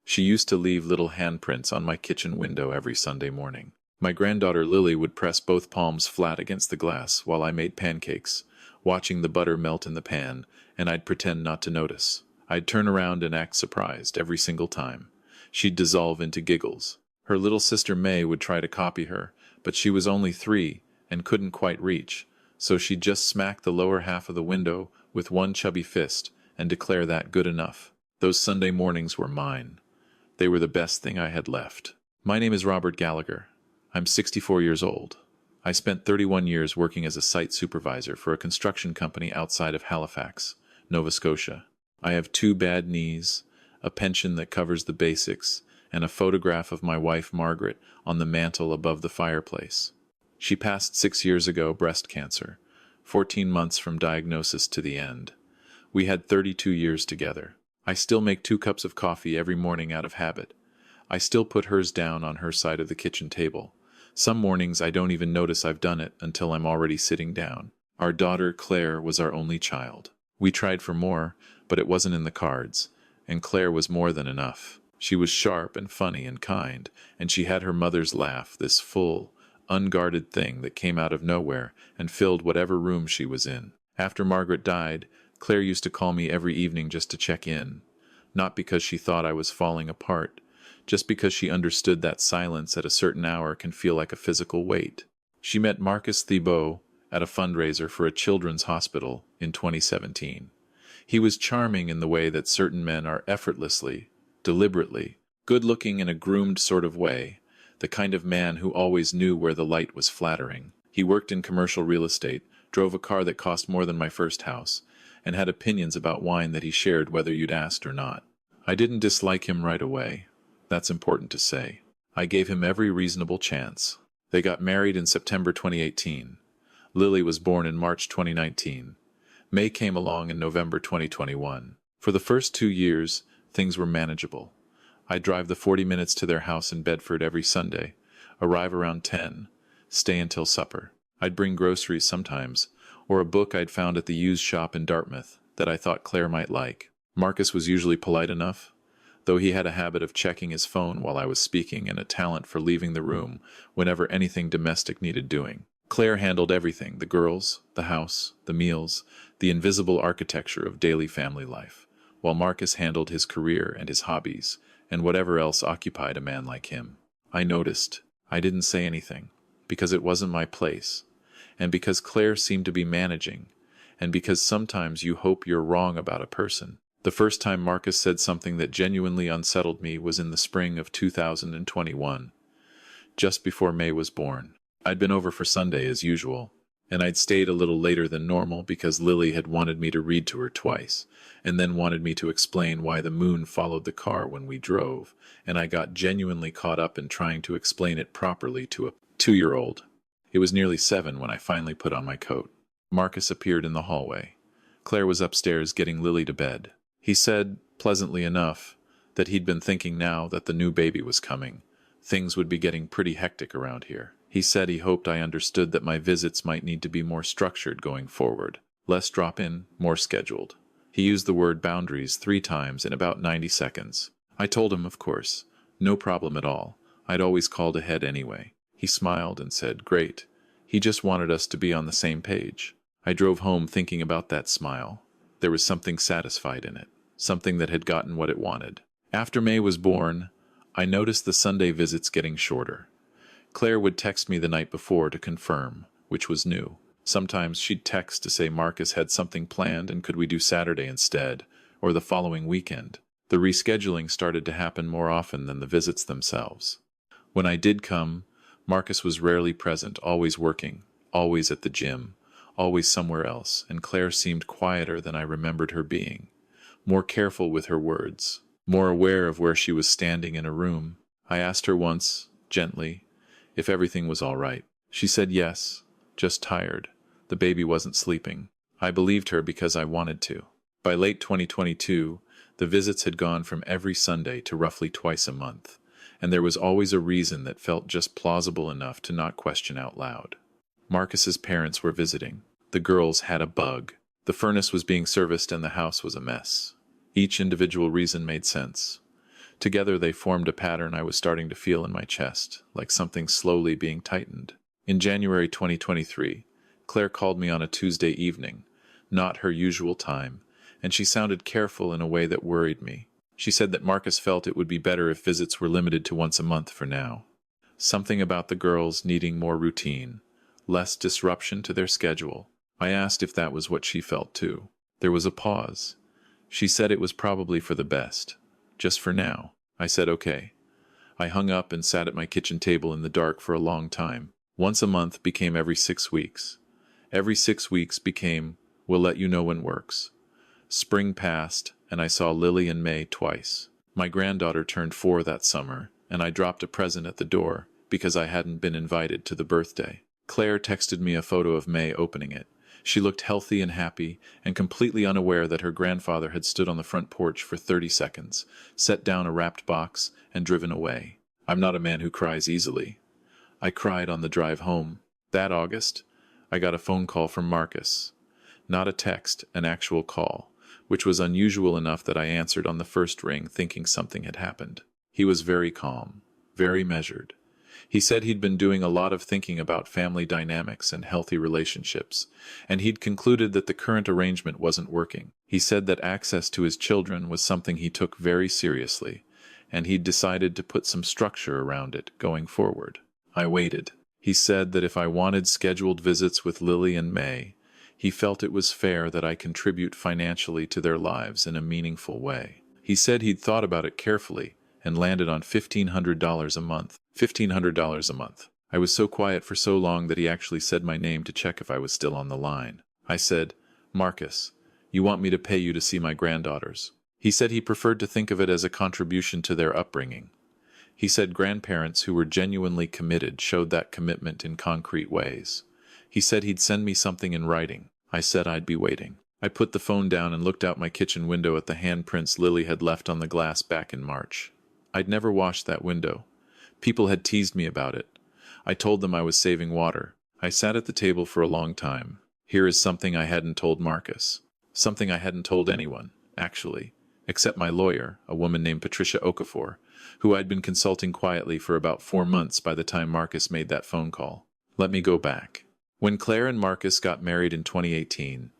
She used to leave little handprints on my kitchen window every Sunday morning. My granddaughter Lily would press both palms flat against the glass while I made pancakes, watching the butter melt in the pan, and I'd pretend not to notice. I'd turn around and act surprised every single time. She'd dissolve into giggles. Her little sister May would try to copy her, but she was only 3 and couldn't quite reach, so she'd just smack the lower half of the window with one chubby fist and declare that good enough. Those Sunday mornings were mine. They were the best thing I had left. My name is Robert Gallagher. I'm 64 years old. I spent 31 years working as a site supervisor for a construction company outside of Halifax, Nova Scotia. I have 2 bad knees, a pension that covers the basics, and a photograph of my wife Margaret on the mantel above the fireplace. She passed 6 years ago, breast cancer, 14 months from diagnosis to the end. We had 32 years together. I still make 2 cups of coffee every morning out of habit. I still put hers down on her side of the kitchen table. Some mornings I don't even notice I've done it until I'm already sitting down. Our daughter, Claire, was our only child. We tried for more, but it wasn't in the cards, and Claire was more than enough. She was sharp and funny and kind, and she had her mother's laugh, this full, unguarded thing that came out of nowhere and filled whatever room she was in. After Margaret died, Claire used to call me every evening just to check in, not because she thought I was falling apart, just because she understood that silence at a certain hour can feel like a physical weight. She met Marcus Thibault at a fundraiser for a children's hospital in 2017. He was charming in the way that certain men are effortlessly, deliberately, good-looking in a groomed sort of way, the kind of man who always knew where the light was flattering. He worked in commercial real estate, drove a car that cost more than my first house, and had opinions about wine that he shared whether you'd asked or not. I didn't dislike him right away. That's important to say. I gave him every reasonable chance. They got married in September 2018. Lily was born in March 2019. May came along in November 2021. For the first 2 years, things were manageable. I'd drive the 40 minutes to their house in Bedford every Sunday, arrive around 10, stay until supper. I'd bring groceries sometimes, or a book I'd found at the used shop in Dartmouth that I thought Claire might like. Marcus was usually polite enough, though he had a habit of checking his phone while I was speaking and a talent for leaving the room whenever anything domestic needed doing. Claire handled everything: the girls, the house, the meals, the invisible architecture of daily family life, while Marcus handled his career and his hobbies, and whatever else occupied a man like him. I noticed. I didn't say anything, because it wasn't my place, and because Claire seemed to be managing, and because sometimes you hope you're wrong about a person. The first time Marcus said something that genuinely unsettled me was in the spring of 2021, just before May was born. I'd been over for Sunday as usual, and I'd stayed a little later than normal because Lily had wanted me to read to her twice, and then wanted me to explain why the moon followed the car when we drove, and I got genuinely caught up in trying to explain it properly to a 2-year-old. It was nearly 7 when I finally put on my coat. Marcus appeared in the hallway. Claire was upstairs getting Lily to bed. He said, pleasantly enough, that he'd been thinking now that the new baby was coming, things would be getting pretty hectic around here. He said he hoped I understood that my visits might need to be more structured going forward, less drop-in, more scheduled. He used the word boundaries 3 times in about 90 seconds. I told him, of course, no problem at all. I'd always called ahead anyway. He smiled and said, great. He just wanted us to be on the same page. I drove home thinking about that smile. There was something satisfied in it, something that had gotten what it wanted. After May was born, I noticed the Sunday visits getting shorter. Claire would text me the night before to confirm, which was new. Sometimes she'd text to say Marcus had something planned and could we do Saturday instead, or the following weekend. The rescheduling started to happen more often than the visits themselves. When I did come, Marcus was rarely present, always working, always at the gym, always somewhere else, and Claire seemed quieter than I remembered her being, more careful with her words, more aware of where she was standing in a room. I asked her once, gently, if everything was all right. She said yes, just tired. The baby wasn't sleeping. I believed her because I wanted to. By late 2022, the visits had gone from every Sunday to roughly twice a month, and there was always a reason that felt just plausible enough to not question out loud. Marcus's parents were visiting. The girls had a bug. The furnace was being serviced and the house was a mess. Each individual reason made sense. Together they formed a pattern I was starting to feel in my chest, like something slowly being tightened. In January 2023, Claire called me on a Tuesday evening, not her usual time, and she sounded careful in a way that worried me. She said that Marcus felt it would be better if visits were limited to once a month for now. Something about the girls needing more routine, less disruption to their schedule. I asked if that was what she felt too. There was a pause. She said it was probably for the best. Just for now. I said okay. I hung up and sat at my kitchen table in the dark for a long time. Once a month became every 6 weeks. Every 6 weeks became, we'll let you know when works. Spring passed, and I saw Lily and May twice. My granddaughter turned 4 that summer, and I dropped a present at the door because I hadn't been invited to the birthday. Claire texted me a photo of May opening it. She looked healthy and happy, and completely unaware that her grandfather had stood on the front porch for 30 seconds, set down a wrapped box, and driven away. I'm not a man who cries easily. I cried on the drive home. That August, I got a phone call from Marcus. Not a text, an actual call, which was unusual enough that I answered on the first ring thinking something had happened. He was very calm, very measured. He said he'd been doing a lot of thinking about family dynamics and healthy relationships, and he'd concluded that the current arrangement wasn't working. He said that access to his children was something he took very seriously, and he'd decided to put some structure around it going forward. I waited. He said that if I wanted scheduled visits with Lily and May, he felt it was fair that I contribute financially to their lives in a meaningful way. He said he'd thought about it carefully and landed on $1,500 a month. $1,500 a month. I was so quiet for so long that he actually said my name to check if I was still on the line. I said, Marcus, you want me to pay you to see my granddaughters? He said he preferred to think of it as a contribution to their upbringing. He said grandparents who were genuinely committed showed that commitment in concrete ways. He said he'd send me something in writing. I said I'd be waiting. I put the phone down and looked out my kitchen window at the handprints Lily had left on the glass back in March. I'd never washed that window. People had teased me about it. I told them I was saving water. I sat at the table for a long time. Here is something I hadn't told Marcus. Something I hadn't told anyone, actually, except my lawyer, a woman named Patricia Okafor, who I'd been consulting quietly for about 4 months by the time Marcus made that phone call. Let me go back. When Claire and Marcus got married in 2018,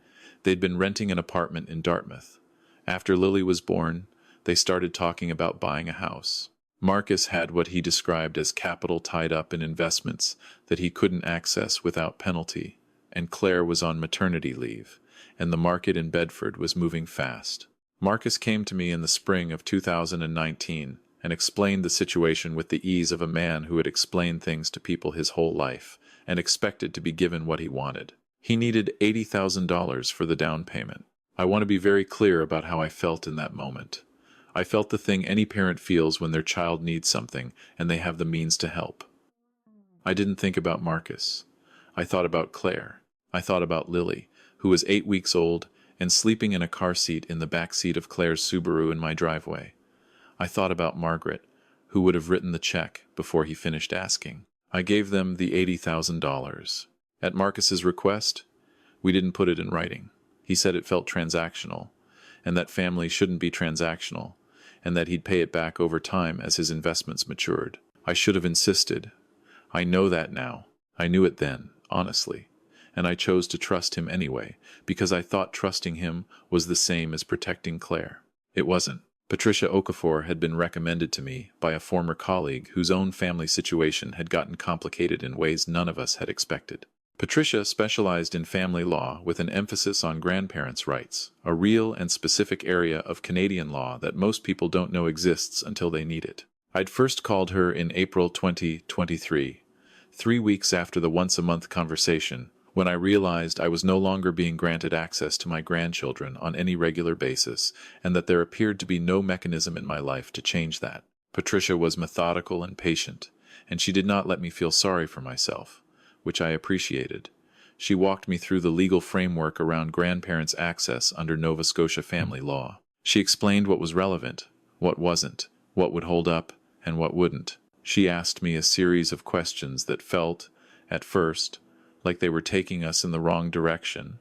they'd been renting an apartment in Dartmouth. After Lily was born, they started talking about buying a house. Marcus had what he described as capital tied up in investments that he couldn't access without penalty, and Claire was on maternity leave, and the market in Bedford was moving fast. Marcus came to me in the spring of 2019 and explained the situation with the ease of a man who had explained things to people his whole life and expected to be given what he wanted. He needed $80,000 for the down payment. I want to be very clear about how I felt in that moment. I felt the thing any parent feels when their child needs something and they have the means to help. I didn't think about Marcus. I thought about Claire. I thought about Lily, who was 8 weeks old and sleeping in a car seat in the back seat of Claire's Subaru in my driveway. I thought about Margaret, who would have written the check before he finished asking. I gave them the $80,000. At Marcus's request, we didn't put it in writing. He said it felt transactional, and that family shouldn't be transactional, and that he'd pay it back over time as his investments matured. I should have insisted. I know that now. I knew it then, honestly, and I chose to trust him anyway, because I thought trusting him was the same as protecting Claire. It wasn't. Patricia Okafor had been recommended to me by a former colleague whose own family situation had gotten complicated in ways none of us had expected. Patricia specialized in family law with an emphasis on grandparents' rights, a real and specific area of Canadian law that most people don't know exists until they need it. I'd first called her in April 2023, 3 weeks after the once-a-month conversation, when I realized I was no longer being granted access to my grandchildren on any regular basis, and that there appeared to be no mechanism in my life to change that. Patricia was methodical and patient, and she did not let me feel sorry for myself, which I appreciated. She walked me through the legal framework around grandparents' access under Nova Scotia family law. She explained what was relevant, what wasn't, what would hold up, and what wouldn't. She asked me a series of questions that felt, at first, like they were taking us in the wrong direction,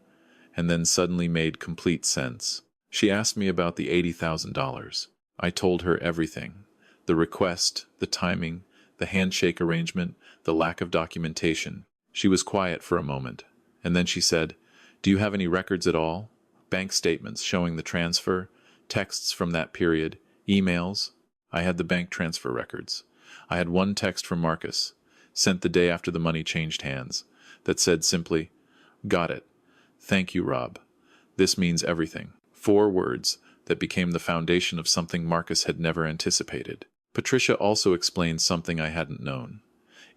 and then suddenly made complete sense. She asked me about the $80,000. I told her everything. The request, the timing, the handshake arrangement, the lack of documentation. She was quiet for a moment, and then she said, "Do you have any records at all? Bank statements showing the transfer, texts from that period, emails?" I had the bank transfer records. I had one text from Marcus, sent the day after the money changed hands, that said simply, "Got it. Thank you, Rob. This means everything." 4 words that became the foundation of something Marcus had never anticipated. Patricia also explained something I hadn't known.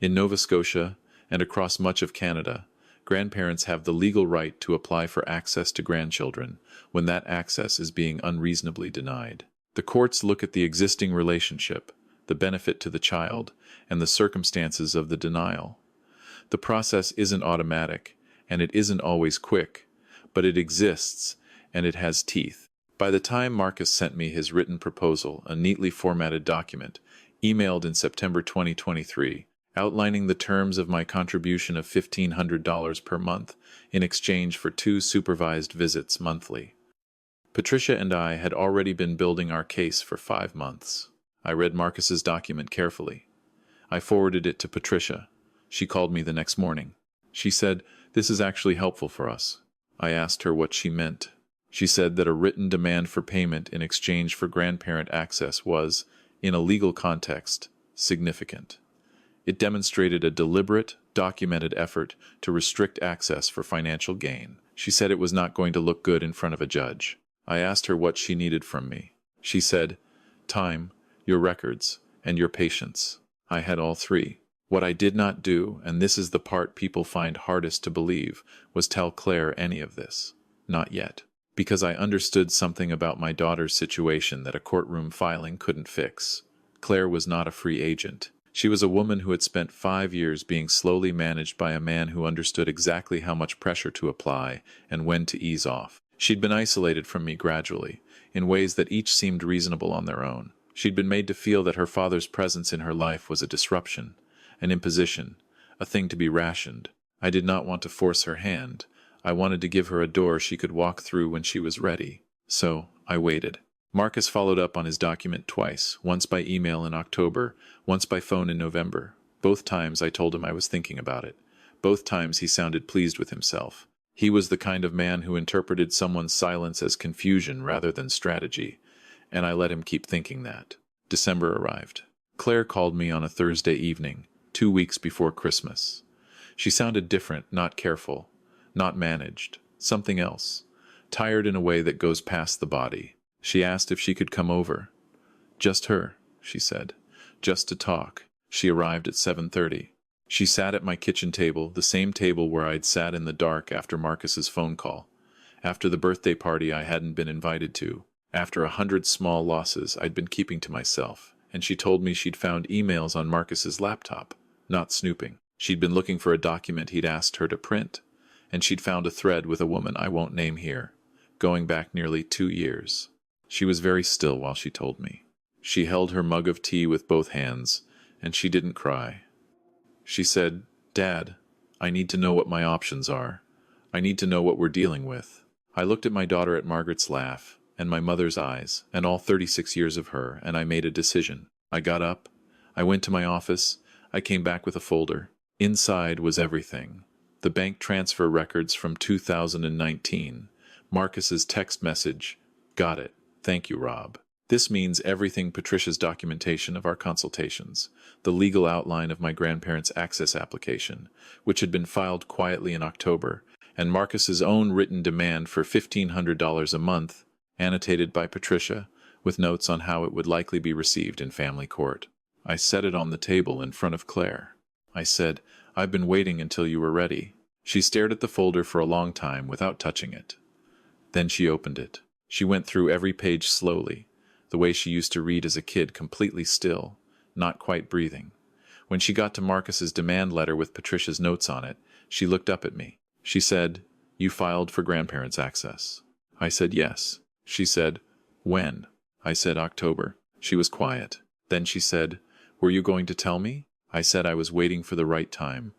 In Nova Scotia, and across much of Canada, grandparents have the legal right to apply for access to grandchildren when that access is being unreasonably denied. The courts look at the existing relationship, the benefit to the child, and the circumstances of the denial. The process isn't automatic, and it isn't always quick, but it exists, and it has teeth. By the time Marcus sent me his written proposal, a neatly formatted document, emailed in September 2023, outlining the terms of my contribution of $1,500 per month in exchange for 2 supervised visits monthly. Patricia and I had already been building our case for 5 months. I read Marcus's document carefully. I forwarded it to Patricia. She called me the next morning. She said, "This is actually helpful for us." I asked her what she meant. She said that a written demand for payment in exchange for grandparent access was, in a legal context, significant. It demonstrated a deliberate, documented effort to restrict access for financial gain. She said it was not going to look good in front of a judge. I asked her what she needed from me. She said, "Time, your records, and your patience." I had all 3. What I did not do, and this is the part people find hardest to believe, was tell Claire any of this. Not yet. Because I understood something about my daughter's situation that a courtroom filing couldn't fix. Claire was not a free agent. She was a woman who had spent 5 years being slowly managed by a man who understood exactly how much pressure to apply and when to ease off. She'd been isolated from me gradually, in ways that each seemed reasonable on their own. She'd been made to feel that her father's presence in her life was a disruption, an imposition, a thing to be rationed. I did not want to force her hand. I wanted to give her a door she could walk through when she was ready. So, I waited. Marcus followed up on his document twice, once by email in October, once by phone in November. Both times I told him I was thinking about it. Both times he sounded pleased with himself. He was the kind of man who interpreted someone's silence as confusion rather than strategy, and I let him keep thinking that. December arrived. Claire called me on a Thursday evening, 2 weeks before Christmas. She sounded different, not careful, not managed, something else, tired in a way that goes past the body. She asked if she could come over. "Just her," she said, "just to talk." She arrived at 7:30. She sat at my kitchen table, the same table where I'd sat in the dark after Marcus's phone call, after the birthday party I hadn't been invited to, after 100 small losses I'd been keeping to myself, and she told me she'd found emails on Marcus's laptop, not snooping. She'd been looking for a document he'd asked her to print, and she'd found a thread with a woman I won't name here, going back nearly 2 years. She was very still while she told me. She held her mug of tea with both hands, and she didn't cry. She said, "Dad, I need to know what my options are. I need to know what we're dealing with." I looked at my daughter at Margaret's laugh, and my mother's eyes, and all 36 years of her, and I made a decision. I got up. I went to my office. I came back with a folder. Inside was everything. The bank transfer records from 2019. Marcus's text message, "Got it. Thank you, Rob." This means everything Patricia's documentation of our consultations, the legal outline of my grandparents' access application, which had been filed quietly in October, and Marcus's own written demand for $1,500 a month, annotated by Patricia, with notes on how it would likely be received in family court. I set it on the table in front of Claire. I said, "I've been waiting until you were ready." She stared at the folder for a long time without touching it. Then she opened it. She went through every page slowly, the way she used to read as a kid, completely still, not quite breathing. When she got to Marcus's demand letter with Patricia's notes on it, she looked up at me. She said, "You filed for grandparents' access." I said, "Yes." She said, "When?" I said, "October." She was quiet. Then she said, "Were you going to tell me?" I said I was waiting for the right time,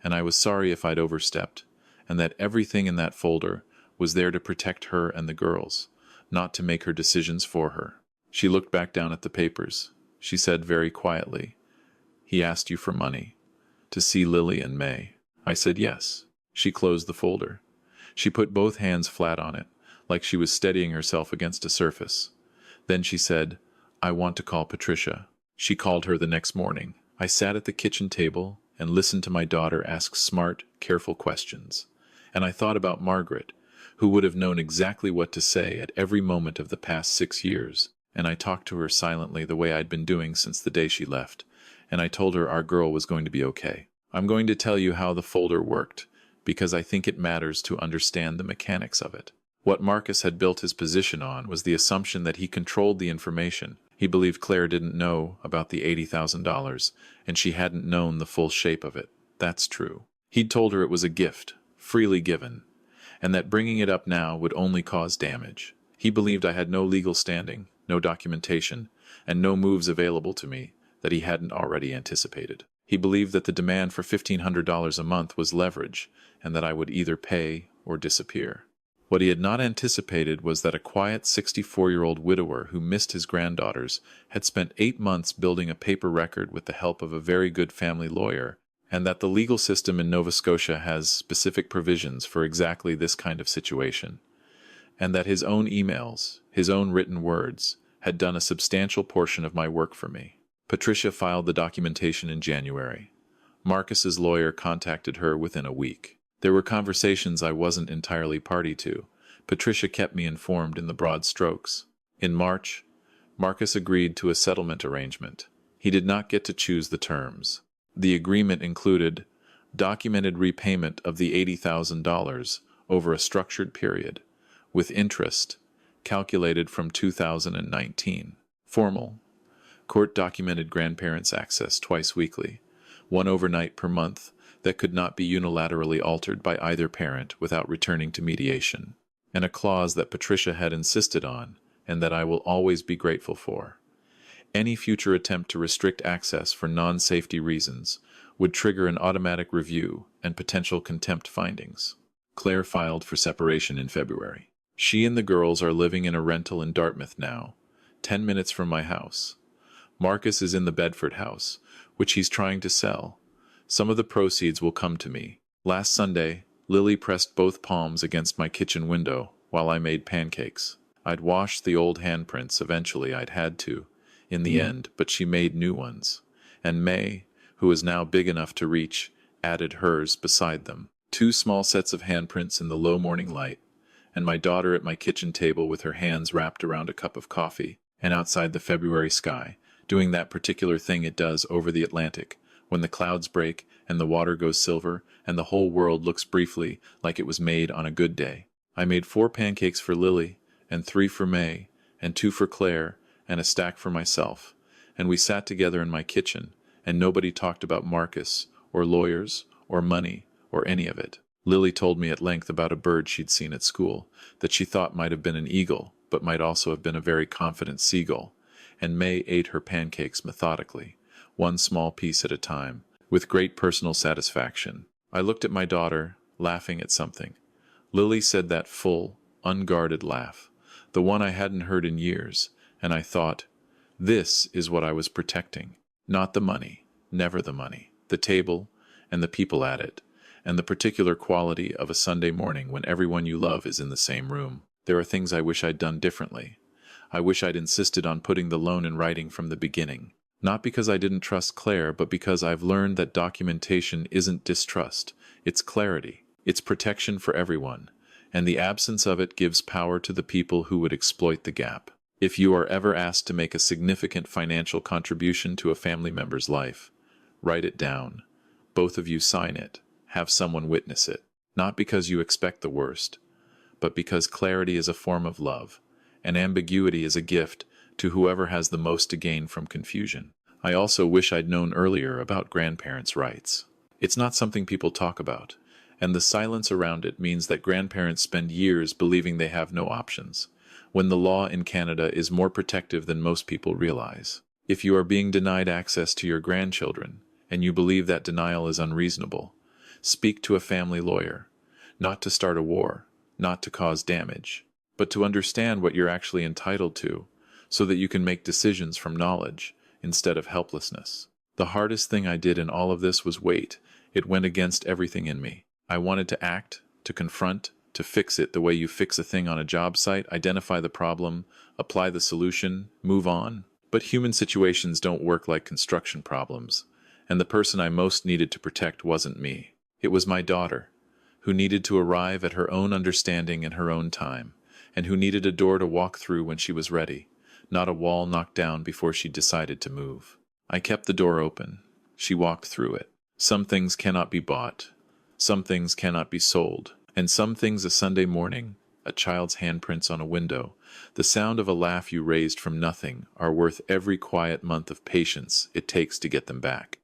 and I was sorry if I'd overstepped, and that everything in that folder was there to protect her and the girls, not to make her decisions for her. She looked back down at the papers. she said very quietly. "He asked you for money. To see Lily and May." I said yes. She closed the folder. She put both hands flat on it, like she was steadying herself against a surface. Then she said, "I want to call Patricia." She called her the next morning. I sat at the kitchen table and listened to my daughter ask smart, careful questions. And I thought about Margaret, who would have known exactly what to say at every moment of the past 6 years. And I talked to her silently the way I'd been doing since the day she left. And I told her our girl was going to be okay. I'm going to tell you how the folder worked, because I think it matters to understand the mechanics of it. What Marcus had built his position on was the assumption that he controlled the information. He believed Claire didn't know about the $80,000, and she hadn't known the full shape of it. That's true. He'd told her it was a gift, freely given, and that bringing it up now would only cause damage. He believed I had no legal standing, no documentation, and no moves available to me that he hadn't already anticipated. He believed that the demand for $1,500 a month was leverage, and that I would either pay or disappear. What he had not anticipated was that a quiet 64-year-old widower who missed his granddaughters had spent 8 months building a paper record with the help of a very good family lawyer, and that the legal system in Nova Scotia has specific provisions for exactly this kind of situation, and that his own emails, his own written words, had done a substantial portion of my work for me. Patricia filed the documentation in January. Marcus's lawyer contacted her within a week. There were conversations I wasn't entirely party to. Patricia kept me informed in the broad strokes. In March, Marcus agreed to a settlement arrangement. He did not get to choose the terms. The agreement included documented repayment of the $80,000 over a structured period, with interest calculated from 2019. Formal, court-documented grandparents' access twice weekly, one overnight per month that could not be unilaterally altered by either parent without returning to mediation, and a clause that Patricia had insisted on and that I will always be grateful for. Any future attempt to restrict access for non-safety reasons would trigger an automatic review and potential contempt findings. Claire filed for separation in February. She and the girls are living in a rental in Dartmouth now, 10 minutes from my house. Marcus is in the Bedford house, which he's trying to sell. Some of the proceeds will come to me. Last Sunday, Lily pressed both palms against my kitchen window while I made pancakes. I'd washed the old handprints, eventually I'd had to, in the end, but she made new ones. And May, who is now big enough to reach, added hers beside them. 2 small sets of handprints in the low morning light, and my daughter at my kitchen table with her hands wrapped around a cup of coffee, and outside the February sky, doing that particular thing it does over the Atlantic, when the clouds break and the water goes silver and the whole world looks briefly like it was made on a good day. I made 4 pancakes for Lily, and 3 for May, and 2 for Claire, and a stack for myself, and we sat together in my kitchen, and nobody talked about Marcus, or lawyers, or money, or any of it. Lily told me at length about a bird she'd seen at school, that she thought might have been an eagle, but might also have been a very confident seagull, and May ate her pancakes methodically, one small piece at a time, with great personal satisfaction. I looked at my daughter, laughing at something. Lily said that full, unguarded laugh, the one I hadn't heard in years, and I thought, this is what I was protecting. Not the money, never the money, the table, and the people at it, and the particular quality of a Sunday morning when everyone you love is in the same room. There are things I wish I'd done differently. I wish I'd insisted on putting the loan in writing from the beginning. Not because I didn't trust Claire, but because I've learned that documentation isn't distrust, it's clarity, it's protection for everyone, and the absence of it gives power to the people who would exploit the gap. If you are ever asked to make a significant financial contribution to a family member's life, write it down. Both of you sign it. Have someone witness it. Not because you expect the worst, but because clarity is a form of love, and ambiguity is a gift to whoever has the most to gain from confusion. I also wish I'd known earlier about grandparents' rights. It's not something people talk about, and the silence around it means that grandparents spend years believing they have no options, when the law in Canada is more protective than most people realize. If you are being denied access to your grandchildren, and you believe that denial is unreasonable, speak to a family lawyer, not to start a war, not to cause damage, but to understand what you're actually entitled to, so that you can make decisions from knowledge, instead of helplessness. The hardest thing I did in all of this was wait. It went against everything in me. I wanted to act, to confront, to fix it the way you fix a thing on a job site, identify the problem, apply the solution, move on. But human situations don't work like construction problems, and the person I most needed to protect wasn't me. It was my daughter, who needed to arrive at her own understanding in her own time, and who needed a door to walk through when she was ready, not a wall knocked down before she decided to move. I kept the door open. She walked through it. Some things cannot be bought. Some things cannot be sold. And some things a Sunday morning, a child's handprints on a window, the sound of a laugh you raised from nothing, are worth every quiet month of patience it takes to get them back.